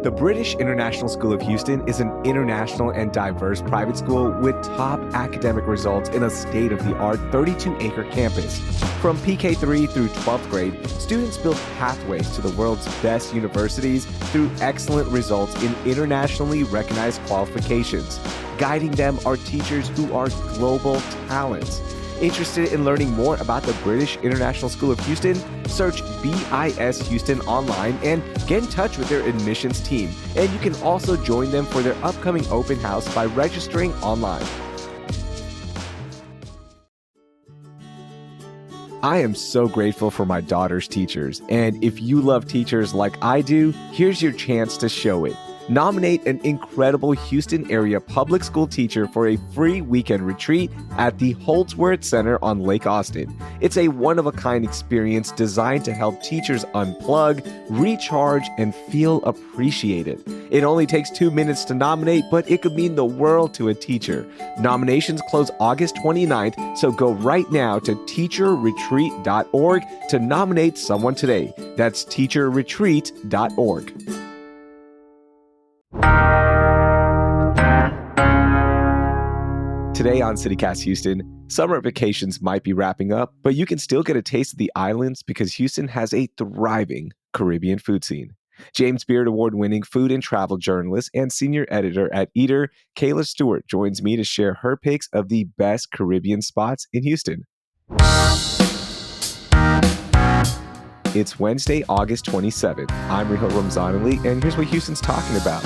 The British International School of Houston is an international and diverse private school with top academic results in a state-of-the-art 32-acre campus. From PK3 through 12th grade, students build pathways to the world's best universities through excellent results in internationally recognized qualifications. Guiding them are teachers who are global talents. Interested in learning more about the British International School of Houston? Search BIS Houston online and get in touch with their admissions team. And you can also join them for their upcoming open house by registering online. I am so grateful for my daughter's teachers. And if you love teachers like I do, here's your chance to show it. Nominate an incredible Houston area public school teacher for a free weekend retreat at the Holdsworth Center on Lake Austin. It's a one-of-a-kind experience designed to help teachers unplug, recharge, and feel appreciated. It only takes 2 minutes to nominate, but it could mean the world to a teacher. Nominations close August 29th, so go right now to teacherretreat.org to nominate someone today. That's teacherretreat.org. Today on CityCast Houston, summer vacations might be wrapping up, but you can still get a taste of the islands because Houston has a thriving Caribbean food scene. James Beard Award-winning food and travel journalist and senior editor at Eater, Kayla Stewart, joins me to share her picks of the best Caribbean spots in Houston. It's Wednesday, August 27th. I'm Raheel Ramzanali, and here's what Houston's talking about.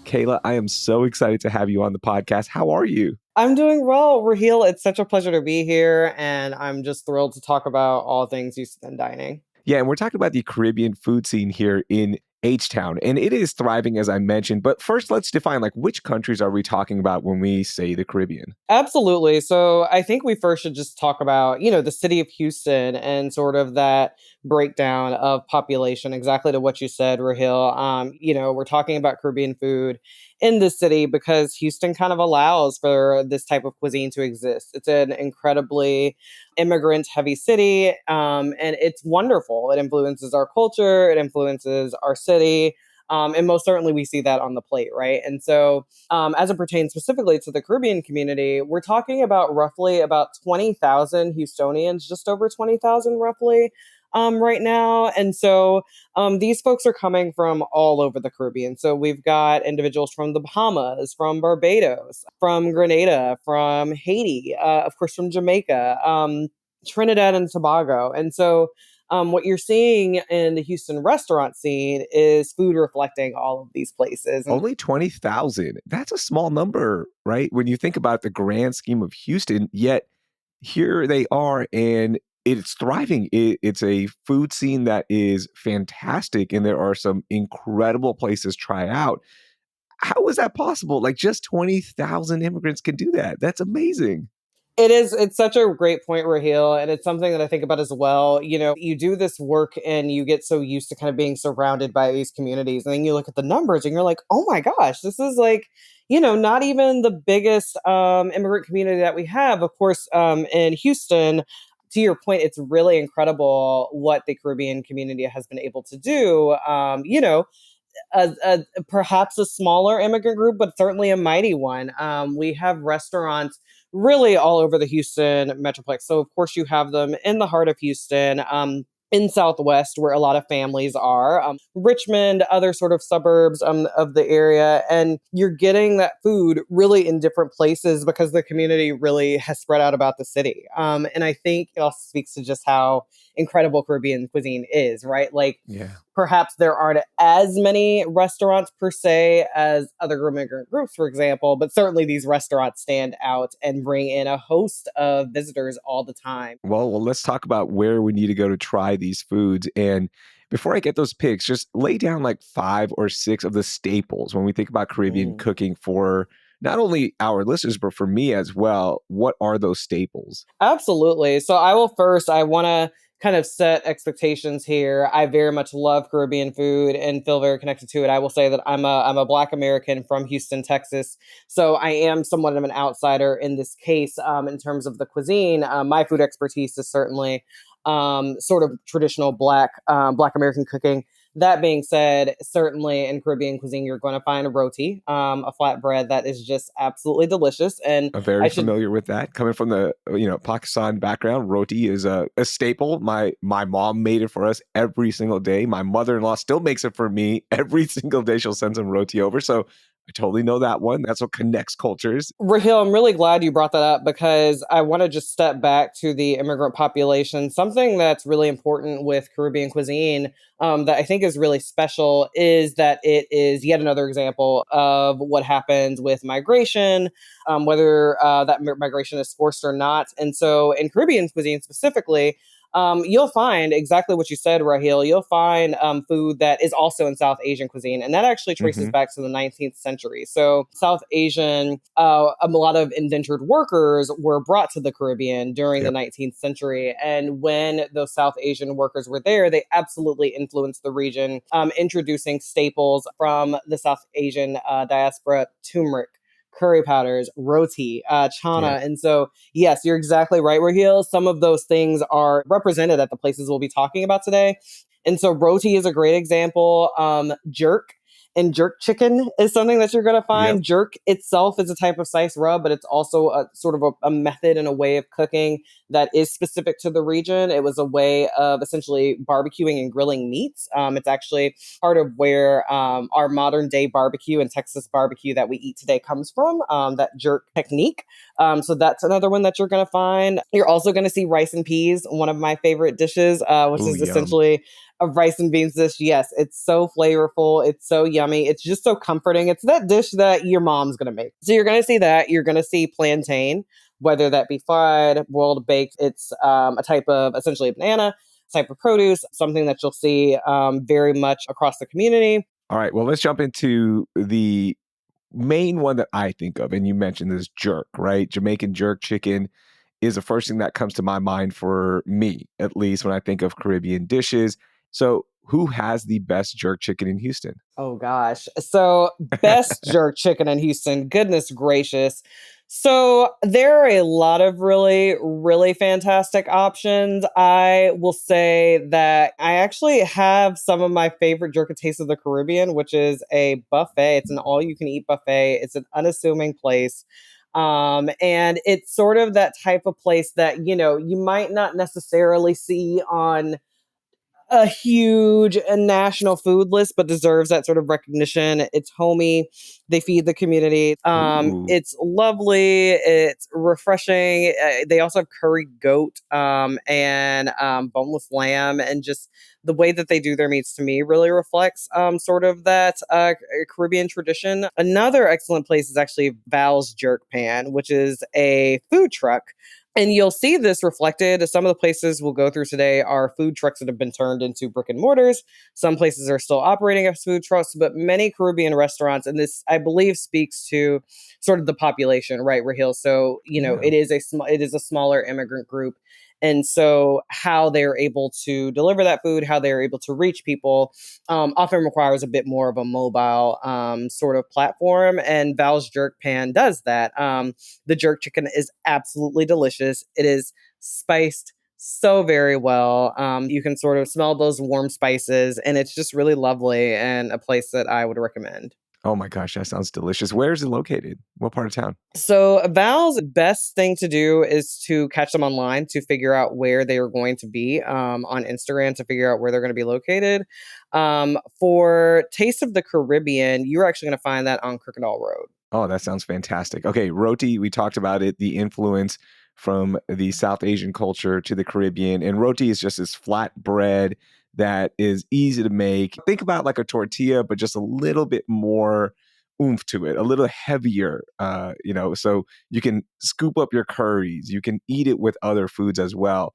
Kayla, I am so excited to have you on the podcast. How are you? I'm doing well, Raheel. It's such a pleasure to be here, and I'm just thrilled to talk about all things Houston dining. Yeah, and we're talking about the Caribbean food scene here in H-Town, and it is thriving, as I mentioned. But first, let's define, which countries are we talking about when we say the Caribbean? Absolutely. So I think we first should just talk about, the city of Houston and sort of that breakdown of population, exactly to what you said, Raheel. We're talking about Caribbean food in the city because Houston kind of allows for this type of cuisine to exist. It's an incredibly immigrant heavy city, and it's wonderful. It influences our culture, it influences our city. And most certainly we see that on the plate, right? And so as it pertains specifically to the Caribbean community, we're talking about roughly about 20,000 Houstonians, just over 20,000 roughly right now. And so these folks are coming from all over the Caribbean. So we've got individuals from the Bahamas, from Barbados, from Grenada, from Haiti, of course, from Jamaica, Trinidad and Tobago. And so what you're seeing in the Houston restaurant scene is food reflecting all of these places. Only 20,000. That's a small number, right? When you think about the grand scheme of Houston, yet here they are and it's thriving. It's a food scene that is fantastic, and there are some incredible places to try out. How is that possible? Just 20,000 immigrants can do that. That's amazing. It is. It's such a great point, Raheel. And it's something that I think about as well. You do this work and you get so used to kind of being surrounded by these communities. And then you look at the numbers and you're like, oh my gosh, this is not even the biggest immigrant community that we have. Of course, in Houston, to your point, it's really incredible what the Caribbean community has been able to do. Perhaps a smaller immigrant group, but certainly a mighty one. We have restaurants really all over the Houston metroplex. So of course you have them in the heart of Houston, in Southwest where a lot of families are, Richmond, other sort of suburbs of the area. And you're getting that food really in different places because the community really has spread out about the city. And I think it also speaks to just how incredible Caribbean cuisine is, right? Yeah. Perhaps there aren't as many restaurants per se as other immigrant groups, for example, but certainly these restaurants stand out and bring in a host of visitors all the time. Well, let's talk about where we need to go to try these foods. And before I get those picks, just lay down 5 or 6 of the staples when we think about Caribbean cooking for not only our listeners, but for me as well. What are those staples? Absolutely. So I want to kind of set expectations here. I very much love Caribbean food and feel very connected to it. I will say that I'm a Black American from Houston, Texas. So I am somewhat of an outsider in this case in terms of the cuisine. My food expertise is certainly sort of traditional Black American cooking. That being said, certainly in Caribbean cuisine, you're going to find a roti, a flatbread that is just absolutely delicious. And I'm very I should familiar with that. Coming from the Pakistan background, roti is a staple. My mom made it for us every single day. My mother-in-law still makes it for me every single day. She'll send some roti over. So I totally know that one. That's what connects cultures. Raheel, I'm really glad you brought that up because I want to just step back to the immigrant population. Something that's really important with Caribbean cuisine that I think is really special is that it is yet another example of what happens with migration, whether migration is forced or not. And so in Caribbean cuisine specifically, you'll find exactly what you said, Raheel. You'll find food that is also in South Asian cuisine, and that actually traces Hmm. back to the 19th century. So, South Asian, a lot of indentured workers were brought to the Caribbean during the Yep. 19th century, and when those South Asian workers were there, they absolutely influenced the region, introducing staples from the South Asian diaspora: turmeric, curry powders, roti, Yeah. chana, and so yes, you're exactly right, Raheel. Some of those things are represented at the places we'll be talking about today. And so roti is a great example. Jerk and jerk chicken is something that you're going to Yep. find. Jerk itself is a type of sliced rub, but it's also a sort of a method and a way of cooking that is specific to the region. It was a way of essentially barbecuing and grilling meats. It's actually part of where our modern day barbecue and Texas barbecue that we eat today comes from, that jerk technique. So that's another one that you're going to find. You're also going to see rice and peas, one of my favorite dishes, which Ooh, is yum. essentially a rice and beans dish. Yes, it's so flavorful. It's so yummy. It's just so comforting. It's that dish that your mom's going to make. So you're going to see that. You're going to see plantain, whether that be fried, boiled, baked. It's a type of essentially a banana type of produce, something that you'll see very much across the community. All right. Well, let's jump into the main one that I think of. And you mentioned this jerk, right? Jamaican jerk chicken is the first thing that comes to my mind for me, at least when I think of Caribbean dishes. So, who has the best jerk chicken in Houston? Oh gosh. So best jerk chicken in Houston. Goodness gracious. So there are a lot of really, really fantastic options. I will say that I actually have some of my favorite jerk a taste of the Caribbean, which is a buffet. It's an all you can eat buffet. It's an unassuming place. And it's sort of that type of place that, you might not necessarily see on a huge national food list, but deserves that sort of recognition. It's homey. They feed the community. Ooh, It's lovely. It's refreshing. They also have curry goat and boneless lamb, and just the way that they do their meats to me really reflects sort of that Caribbean tradition. Another excellent place is actually Val's Jerk Pan, which is a food truck, and you'll see this reflected. Some of the places we'll go through today are food trucks that have been turned into brick and mortars. Some places are still operating as food trucks, but many Caribbean restaurants, and this I believe speaks to sort of the population, right, Raheel? So yeah. it is a smaller immigrant group, and so how they're able to deliver that food, how they're able to reach people, often requires a bit more of a mobile sort of platform. And Val's Jerk Pan does that. The jerk chicken is absolutely delicious. It is spiced so very well. You can sort of smell those warm spices, and it's just really lovely and a place that I would recommend. Oh my gosh, that sounds delicious. Where is it located? What part of town? So Val's best thing to do is to catch them online to figure out where they are going to be on Instagram to figure out where they're going to be located. For Taste of the Caribbean, you're actually going to find that on Crocodile Road. Oh, that sounds fantastic. Okay, roti, we talked about it, the influence from the South Asian culture to the Caribbean. And roti is just this flat bread that is easy to make. Think about like a tortilla, but just a little bit more oomph to it, a little heavier, so you can scoop up your curries. You can eat it with other foods as well.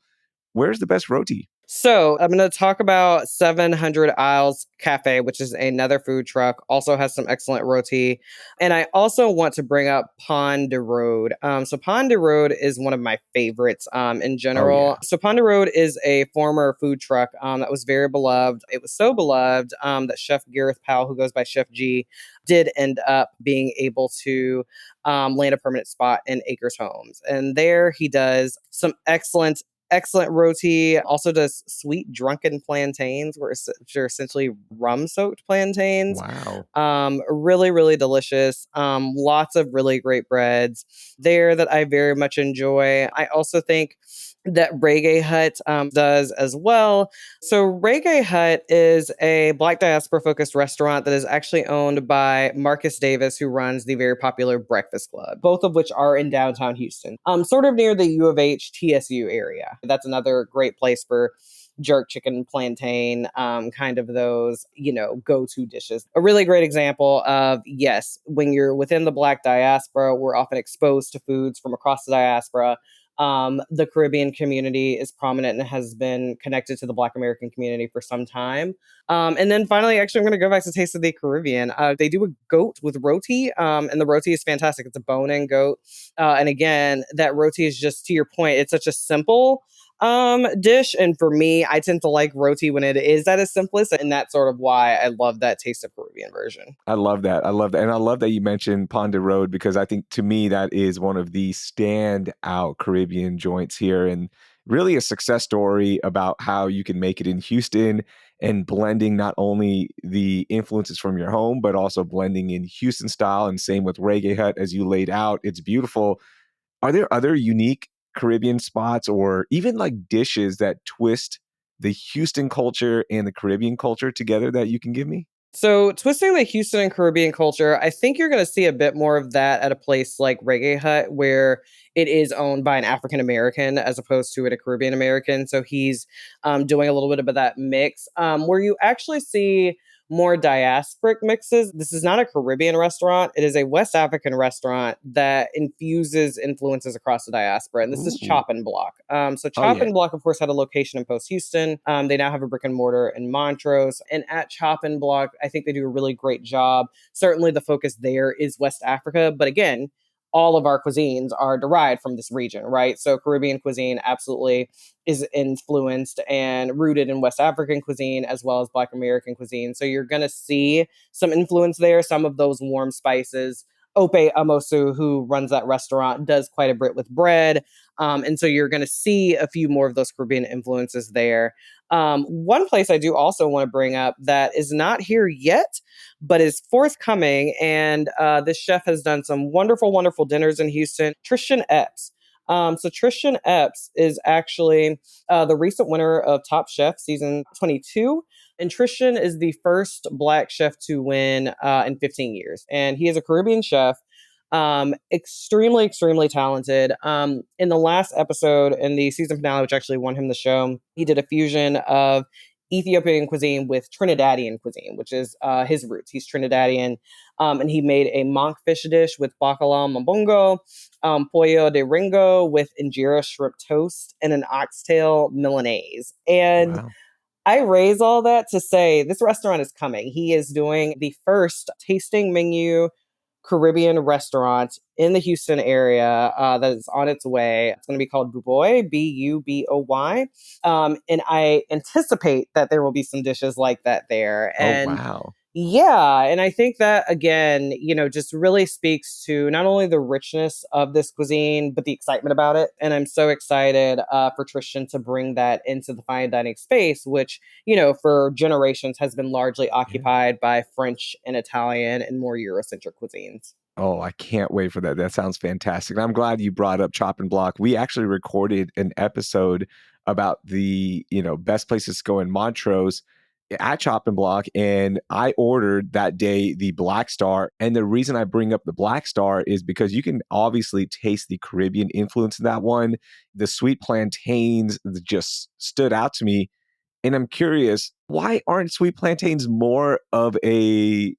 Where's the best roti? So I'm going to talk about 700 Isles Cafe, which is another food truck. Also has some excellent roti, and I also want to bring up Pond de Road. So Pond de Road is one of my favorites in Oh, general. yeah. So Pond de Road is a former food truck that was very beloved. It was so beloved that Chef Gareth Powell, who goes by Chef G, did end up being able to land a permanent spot in Acres Homes, and there he does some excellent excellent roti. Also does sweet drunken plantains, which are essentially rum soaked plantains. Wow. Really, really delicious. Lots of really great breads there that I very much enjoy. I also think that Reggae Hut does as well. So, Reggae Hut is a Black diaspora focused restaurant that is actually owned by Marcus Davis, who runs the very popular Breakfast Club, both of which are in downtown Houston, sort of near the U of H TSU area. That's another great place for jerk chicken plantain, kind of those, go-to dishes. A really great example of, yes, when you're within the Black diaspora, we're often exposed to foods from across the diaspora. The Caribbean community is prominent and has been connected to the Black American community for some time. And then finally, actually, I'm going to go back to Taste of the Caribbean. They do a goat with roti, and the roti is fantastic. It's a bone-in goat. And again, that roti is just, to your point, it's such a simple dish. And for me, I tend to like roti when it is at its simplest. And that's sort of why I love that Taste of Caribbean version. I love that. I love that. And I love that you mentioned Pond de Road because I think to me that is one of the standout Caribbean joints here and really a success story about how you can make it in Houston and blending not only the influences from your home, but also blending in Houston style. And same with Reggae Hut as you laid out. It's beautiful. Are there other unique Caribbean spots or even like dishes that twist the Houston culture and the Caribbean culture together that you can give me? So, twisting the Houston and Caribbean culture, I think you're going to see a bit more of that at a place like Reggae Hut, where it is owned by an African American as opposed to a Caribbean American. So, he's doing a little bit of that mix, where you actually see more diasporic mixes. This is not a Caribbean restaurant, it is a West African restaurant that infuses influences across the diaspora. And this is Ooh. Chop and Block. So, Oh, Chop yeah. and Block, of course, had a location in Post Houston. They now have a brick and mortar in Montrose. And at Chop and Block, I think they do a really great job. Certainly, the focus there is West Africa. But again, all of our cuisines are derived from this region, right? So Caribbean cuisine absolutely is influenced and rooted in West African cuisine as well as Black American cuisine. So you're going to see some influence there, some of those warm spices. Ope Amosu, who runs that restaurant, does quite a bit with bread. And so you're going to see a few more of those Caribbean influences there. One place I do also want to bring up that is not here yet, but is forthcoming. And this chef has done some wonderful, wonderful dinners in Houston. Tristan Epps. So Tristan Epps is actually the recent winner of Top Chef season 22. And Tristan is the first Black chef to win in 15 years. And he is a Caribbean chef, extremely, extremely talented. In the last episode, in the season finale, which actually won him the show, he did a fusion of Ethiopian cuisine with Trinidadian cuisine, which is his roots. He's Trinidadian. And he made a monkfish dish with bacalao mambongo, pollo de ringo with injera shrimp toast, and an oxtail Milanese. And Wow. I raise all that to say this restaurant is coming. He is doing the first tasting menu Caribbean restaurant in the Houston area that is on its way. It's going to be called Buboy, Buboy. And I anticipate that there will be some dishes like that there. Oh, And wow. yeah, and I think that again, just really speaks to not only the richness of this cuisine, but the excitement about it. And I'm so excited for Tristan to bring that into the fine dining space, which, for generations has been largely Yeah. occupied by French and Italian and more Eurocentric cuisines. Oh, I can't wait for that. That sounds fantastic. And I'm glad you brought up Chop and Block. We actually recorded an episode about the, best places to go in Montrose at Chop and Block. And I ordered that day the Black Star. And the reason I bring up the Black Star is because you can obviously taste the Caribbean influence in that one. The sweet plantains just stood out to me. And I'm curious, why aren't sweet plantains more of a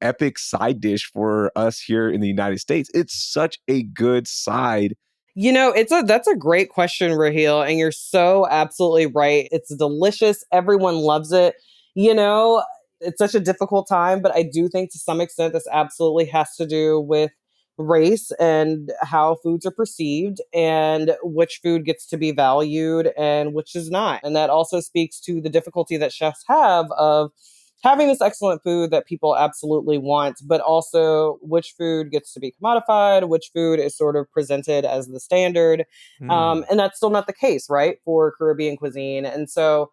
epic side dish for us here in the United States? It's such a good side. That's a great question, Raheel, and you're so absolutely right. It's delicious. Everyone loves it. You know, it's such a difficult time, but I do think to some extent this absolutely has to do with race and how foods are perceived and which food gets to be valued and which is not. And that also speaks to the difficulty that chefs have of having this excellent food that people absolutely want, but also which food gets to be commodified, which food is sort of presented as the standard. Hmm. And that's still not the case, right, for Caribbean cuisine. And so,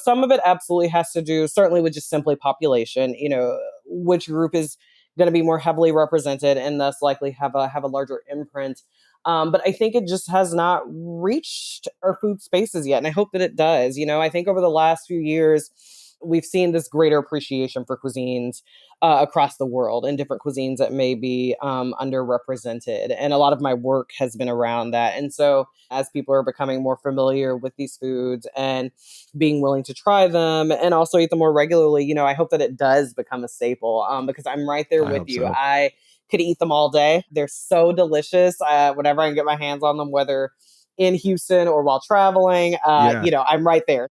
some of it absolutely has to do certainly with just simply population, which group is going to be more heavily represented and thus likely have a larger imprint. But I think it just has not reached our food spaces yet. And I hope that it does. I think over the last few years, we've seen this greater appreciation for cuisines across the world and different cuisines that may be underrepresented. And a lot of my work has been around that. And so, as people are becoming more familiar with these foods and being willing to try them and also eat them more regularly, I hope that it does become a staple because I'm right there I with hope you. so. I could eat them all day. They're so delicious. Whenever I can get my hands on them, whether in Houston or while traveling, Yeah. I'm right there.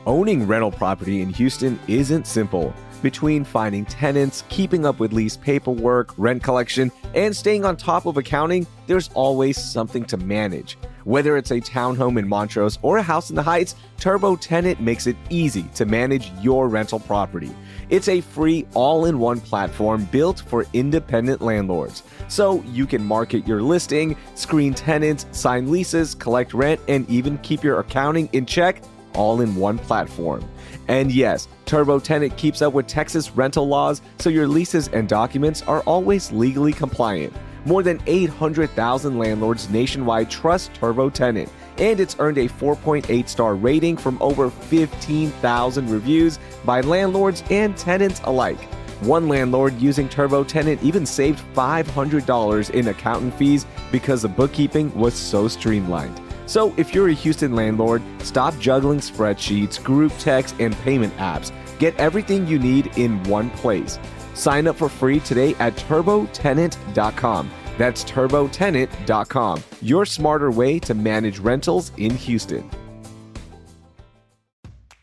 Owning rental property in Houston isn't simple. Between finding tenants, keeping up with lease paperwork, rent collection, and staying on top of accounting, there's always something to manage. Whether it's a townhome in Montrose or a house in the Heights, Turbo Tenant makes it easy to manage your rental property. It's a free all-in-one platform built for independent landlords. So you can market your listing, screen tenants, sign leases, collect rent, and even keep your accounting in check all in one platform. And yes, Turbo Tenant keeps up with Texas rental laws, so your leases and documents are always legally compliant. More than 800,000 landlords nationwide trust Turbo Tenant, and it's earned a 4.8-star rating from over 15,000 reviews by landlords and tenants alike. One landlord using Turbo Tenant even saved $500 in accountant fees because the bookkeeping was so streamlined. So if you're a Houston landlord, stop juggling spreadsheets, group text, and payment apps. Get everything you need in one place. Sign up for free today at turbotenant.com. That's turbotenant.com. Your smarter way to manage rentals in Houston.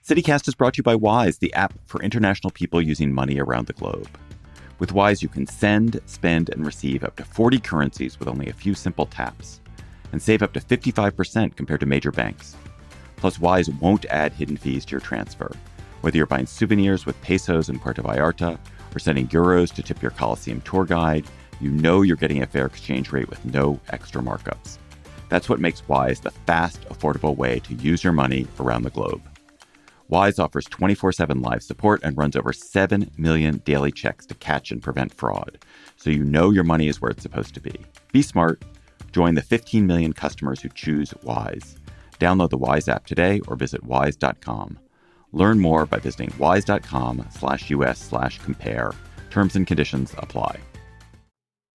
CityCast is brought to you by Wise, the app for international people using money around the globe. With Wise, you can send, spend, and receive up to 40 currencies with only a few simple taps, and save up to 55% compared to major banks. Plus, Wise won't add hidden fees to your transfer. Whether you're buying souvenirs with pesos in Puerto Vallarta or sending euros to tip your Coliseum tour guide, you know you're getting a fair exchange rate with no extra markups. That's what makes Wise the fast, affordable way to use your money around the globe. Wise offers 24/7 live support and runs over 7 million daily checks to catch and prevent fraud, so you know your money is where it's supposed to be. Be smart. Join the 15 million customers who choose Wise. Download the Wise app today or visit wise.com. Learn more by visiting wise.com/US/compare. Terms and conditions apply.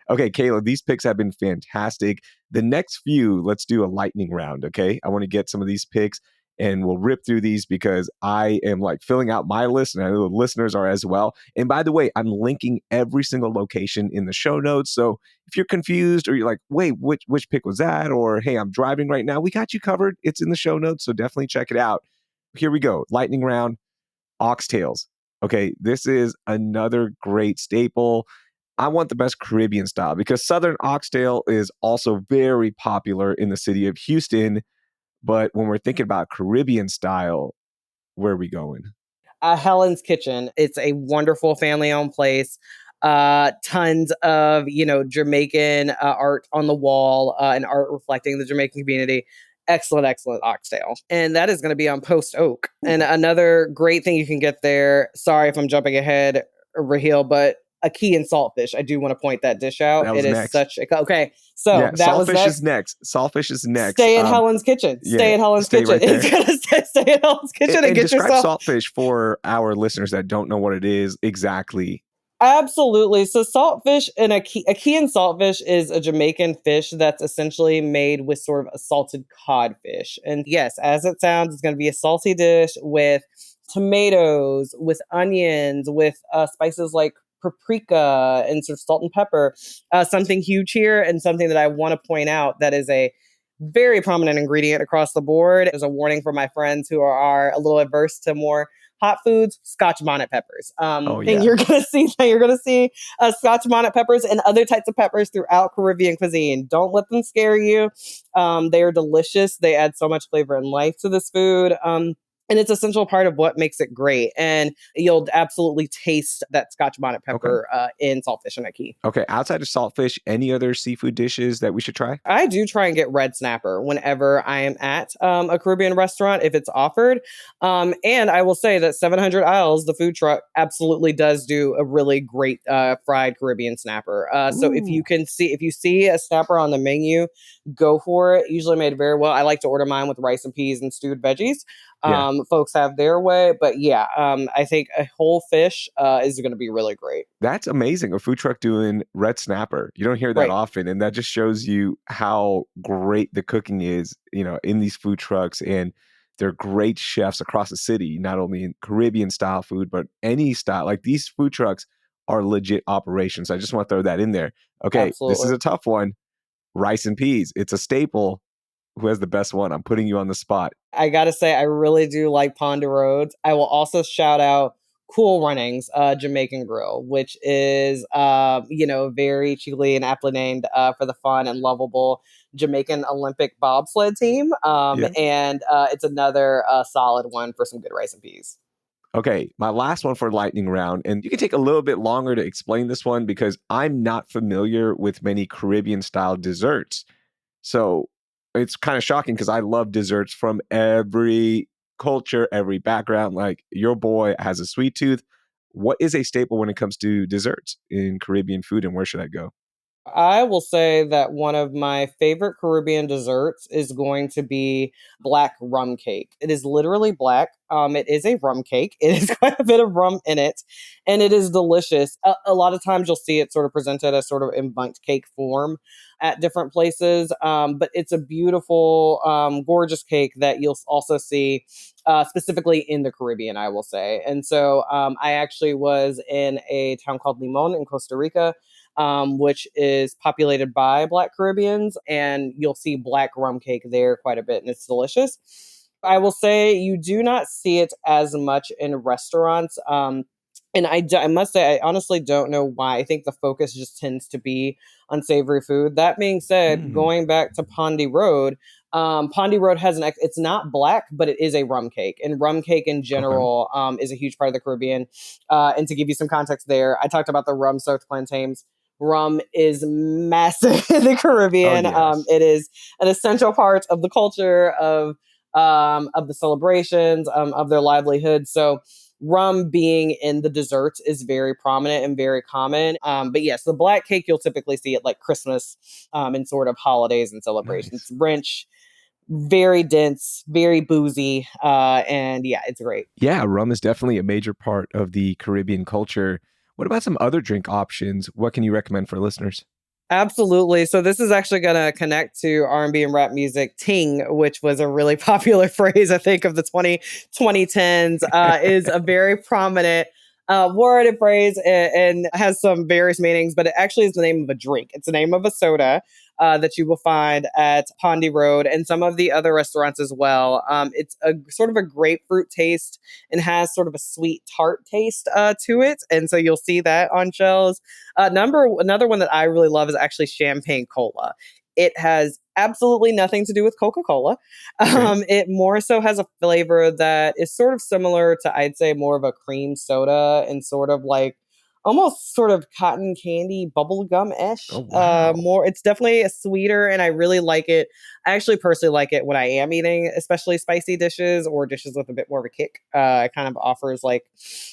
Okay, Kayla, these picks have been fantastic. The next few, let's do a lightning round, okay? I want to get some of these picks and we'll rip through these because I am like filling out my list and I know the listeners are as well. And by the way, I'm linking every single location in the show notes. So if you're confused or you're like, wait, which pick was that? Or hey, I'm driving right now, we got you covered. It's in the show notes. So definitely check it out. Here we go. Lightning round, oxtails. Okay, this is another great staple. I want the best Caribbean style because Southern oxtail is also very popular in the city of Houston. But when we're thinking about Caribbean style, where are we going? Helen's Kitchen. It's a wonderful family-owned place. Tons of Jamaican art on the wall and art reflecting the Jamaican community. Excellent, excellent oxtail, and that is going to be on Post Oak. And another great thing you can get there. Sorry if I'm jumping ahead, Raheel, but a key and saltfish. I do want to point that dish out. That It was is next. such a okay. So Yeah, that was saltfish is next. next. Saltfish is next. Stay at Helen's Kitchen. Stay Yeah, at Helen's stay Kitchen. right there. It's gonna stay at Helen's Kitchen and get describe yourself. saltfish for our listeners that don't know what it is exactly. Absolutely. So saltfish and a key and saltfish is a Jamaican fish that's essentially made with sort of a salted codfish. And yes, as it sounds, it's going to be a salty dish with tomatoes, with onions, with spices like paprika and sort of salt and pepper. Something huge here and something that I want to point out that is a very prominent ingredient across the board. As a warning for my friends who are a little adverse to more hot foods, Scotch bonnet peppers. Oh, And yeah. you're gonna see Scotch bonnet peppers and other types of peppers throughout Caribbean cuisine. Don't let them scare you. They are delicious. They add so much flavor and life to this food. And it's an essential part of what makes it great. And you'll absolutely taste that Scotch bonnet Okay. pepper in saltfish and a key. Okay. Outside of saltfish, any other seafood dishes that we should try? I do try and get red snapper whenever I am at a Caribbean restaurant if it's offered. And I will say that 700 Isles, the food truck, absolutely does do a really great fried Caribbean snapper. So Ooh. if you see a snapper on the menu, go for it. Usually made very well. I like to order mine with rice and peas and stewed veggies. Yeah. Folks have their way, but yeah, I think a whole fish is going to be really great. That's amazing. A food truck doing red snapper. You don't hear that Right. often. And that just shows you how great the cooking is, in these food trucks. And they're great chefs across the city, not only in Caribbean style food, but any style. Like these food trucks are legit operations. I just want to throw that in there. Okay, this is Absolutely. a tough one. Rice and peas. It's a staple. Who has the best one? I'm putting you on the spot. I gotta say, I really do like Ponderosa. I will also shout out Cool Runnings, Jamaican Grill, which is, very cheaply and aptly named for the fun and lovable Jamaican Olympic bobsled team. Yeah. And it's another solid one for some good rice and peas. Okay, my last one for lightning round, and you can take a little bit longer to explain this one because I'm not familiar with many Caribbean style desserts. So it's kind of shocking because I love desserts from every culture, every background. Like your boy has a sweet tooth. What is a staple when it comes to desserts in Caribbean food, and where should I go? I will say that one of my favorite Caribbean desserts is going to be black rum cake. It is literally black. It is a rum cake. It is quite a bit of rum in it, and it is delicious. A lot of times you'll see it sort of presented as sort of in bundt cake form at different places, but it's a beautiful, gorgeous cake that you'll also see specifically in the Caribbean, I will say. And so I actually was in a town called Limon in Costa Rica, which is populated by Black Caribbeans, and you'll see black rum cake there quite a bit, and it's delicious. I will say you do not see it as much in restaurants. And I must say, I honestly don't know why. I think the focus just tends to be on savory food. That being said, Mm, going back to Pondy Road has it's not black, but it is a rum cake. And rum cake in okay. general is a huge part of the Caribbean. And to give you some context there, I talked about the rum soaked plantains. Rum is massive in the Oh, Caribbean. yes. It is an essential part of the culture of the celebrations, of their livelihood. So rum being in the desserts is very prominent and very common. But yes, the black cake you'll typically see at like Christmas and sort of holidays and celebrations. Nice. It's rich, very dense, very boozy, and yeah, it's great. Yeah, rum is definitely a major part of the Caribbean culture. What about some other drink options? What can you recommend for listeners? Absolutely. So this is actually going to connect to R&B and rap music. Ting, which was a really popular phrase, I think, of the 2010s, is a very prominent word and phrase and has some various meanings, but it actually is the name of a drink. It's the name of a soda that you will find at Pondy Road and some of the other restaurants as well. It's a sort of a grapefruit taste and has sort of a sweet tart taste to it. And so you'll see that on shelves. Another one that I really love is actually champagne cola. It has absolutely nothing to do with Coca-Cola. Okay. It more so has a flavor that is sort of similar to, I'd say, more of a cream soda and sort of like almost sort of cotton candy bubblegum-ish. Oh, wow. It's definitely a sweeter and I really like it. I actually personally like it when I am eating especially spicy dishes or dishes with a bit more of a kick. It kind of offers like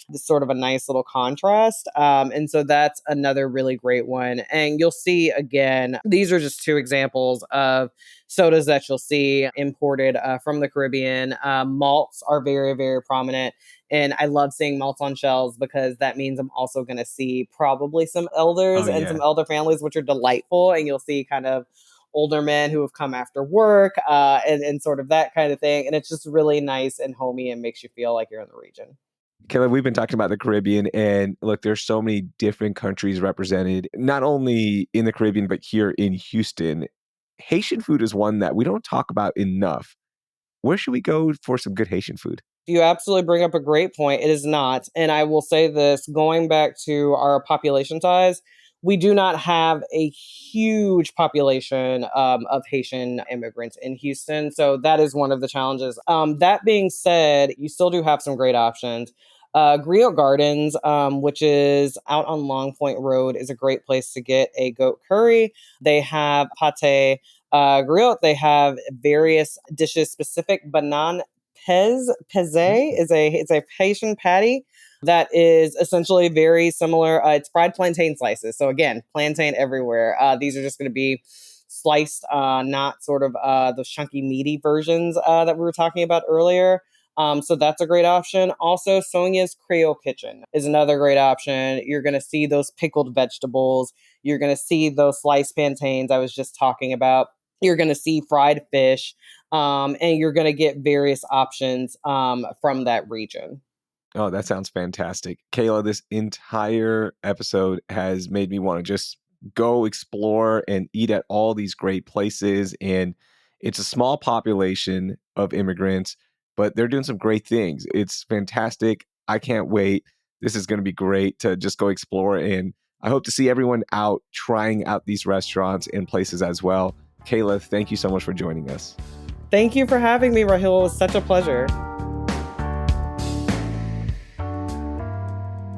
this sort of a nice little contrast. And so that's another really great one. And you'll see again, these are just two examples of sodas that you'll see imported from the Caribbean. Malts are very, very prominent. And I love seeing malts on shelves because that means I'm also going to see probably some Oh, elders and some yeah. elder families, which are delightful. And you'll see kind of older men who have come after work and sort of that kind of thing. And it's just really nice and homey and makes you feel like you're in the region. Kayla, we've been talking about the Caribbean, and look, there's so many different countries represented, not only in the Caribbean, but here in Houston. Haitian food is one that we don't talk about enough. Where should we go for some good Haitian food? You absolutely bring up a great point. It is not. And I will say this, going back to our population size, we do not have a huge population of Haitian immigrants in Houston. So that is one of the challenges. That being said, you still do have some great options. Griot Gardens, which is out on Long Point Road, is a great place to get a goat curry. They have pate griot. They have various dishes specific. Banan Peze is a Haitian patty that is essentially very similar. It's fried plantain slices. So again, plantain everywhere. These are just going to be sliced, not sort of those chunky meaty versions that we were talking about earlier. So that's a great option. Also, Sonia's Creole Kitchen is another great option. You're going to see those pickled vegetables. You're going to see those sliced plantains I was just talking about. You're going to see fried fish, and you're going to get various options from that region. Oh, that sounds fantastic. Kayla, this entire episode has made me want to just go explore and eat at all these great places. And it's a small population of immigrants, but they're doing some great things. It's fantastic. I can't wait. This is going to be great to just go explore. And I hope to see everyone out trying out these restaurants and places as well. Kayla, thank you so much for joining us. Thank you for having me, Raheel. It was such a pleasure.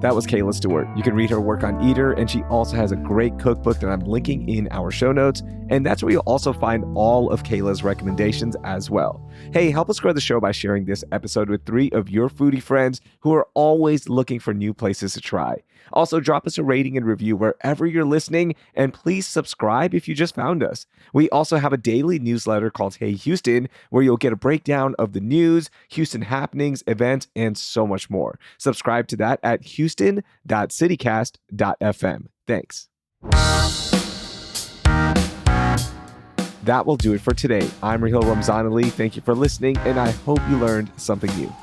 That was Kayla Stewart. You can read her work on Eater, and she also has a great cookbook that I'm linking in our show notes. And that's where you'll also find all of Kayla's recommendations as well. Hey, help us grow the show by sharing this episode with 3 of your foodie friends who are always looking for new places to try. Also, drop us a rating and review wherever you're listening, and please subscribe if you just found us. We also have a daily newsletter called Hey Houston, where you'll get a breakdown of the news, Houston happenings, events, and so much more. Subscribe to that at houston.citycast.fm. Thanks. That will do it for today. I'm Raheel Ramzanali. Thank you for listening, and I hope you learned something new.